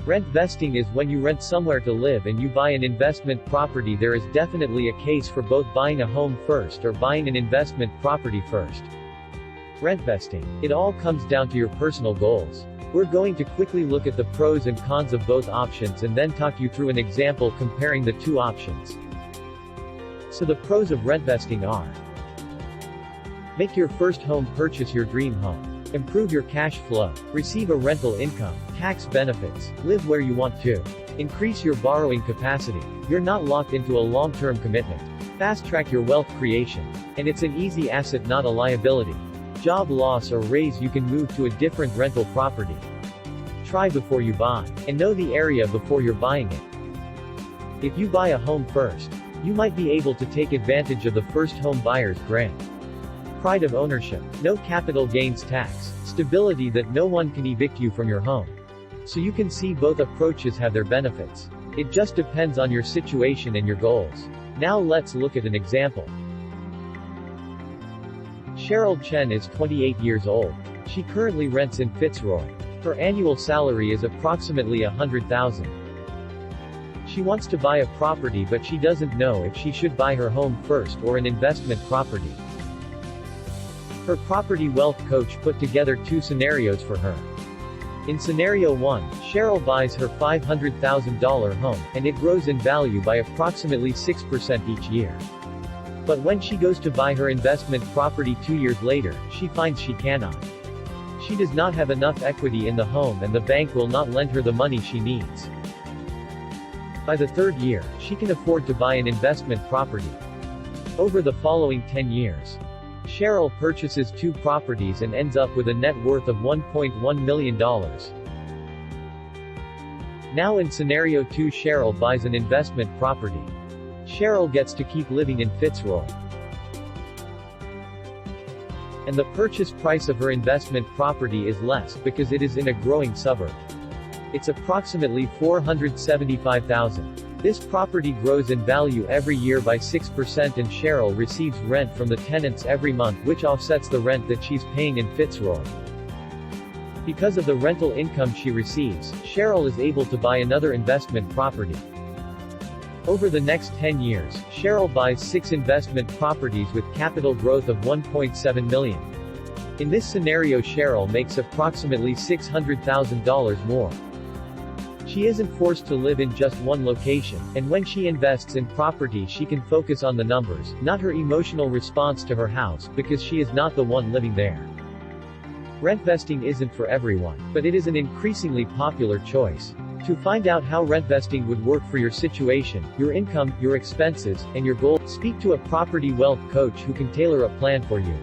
Rentvesting is when you rent somewhere to live and you buy an investment property. There is definitely a case for both buying a home first or buying an investment property first. Rentvesting. It all comes down to your personal goals. We're going to quickly look at the pros and cons of both options and then talk you through an example comparing the two options. So the pros of rentvesting are: make your first home purchase your dream home. Improve your cash flow. Receive a rental income. Tax benefits. Live where you want to. Increase your borrowing capacity. You're not locked into a long-term commitment. Fast track your wealth creation. And it's an easy asset, not a liability. Job loss or raise, you can move to a different rental property. Try before you buy. And know the area before you're buying it. If you buy a home first, you might be able to take advantage of the first home buyer's grant. Pride of ownership. No capital gains tax. Stability that no one can evict you from your home. So you can see both approaches have their benefits. It just depends on your situation and your goals. Now let's look at an example. Cheryl Chen is 28 years old. She currently rents in Fitzroy. Her annual salary is approximately $100,000. She wants to buy a property, but she doesn't know if she should buy her home first or an investment property. Her property wealth coach put together two scenarios for her. In scenario 1, Cheryl buys her $500,000 home, and it grows in value by approximately 6% each year. But when she goes to buy her investment property 2 years later, she finds she cannot. She does not have enough equity in the home and the bank will not lend her the money she needs. By the third year, she can afford to buy an investment property. Over the following 10 years, Cheryl purchases 2 properties and ends up with a net worth of $1.1 million. Now in scenario 2, Cheryl buys an investment property. Cheryl gets to keep living in Fitzroy. And the purchase price of her investment property is less, because it is in a growing suburb. It's approximately $475,000. This property grows in value every year by 6% and Cheryl receives rent from the tenants every month, which offsets the rent that she's paying in Fitzroy. Because of the rental income she receives, Cheryl is able to buy another investment property. Over the next 10 years, Cheryl buys 6 investment properties with capital growth of $1.7 million. In this scenario, Cheryl makes approximately $600,000 more. She isn't forced to live in just one location, and when she invests in property she can focus on the numbers, not her emotional response to her house, because she is not the one living there. Rentvesting isn't for everyone, but it is an increasingly popular choice. To find out how rentvesting would work for your situation, your income, your expenses, and your goals, speak to a property wealth coach who can tailor a plan for you.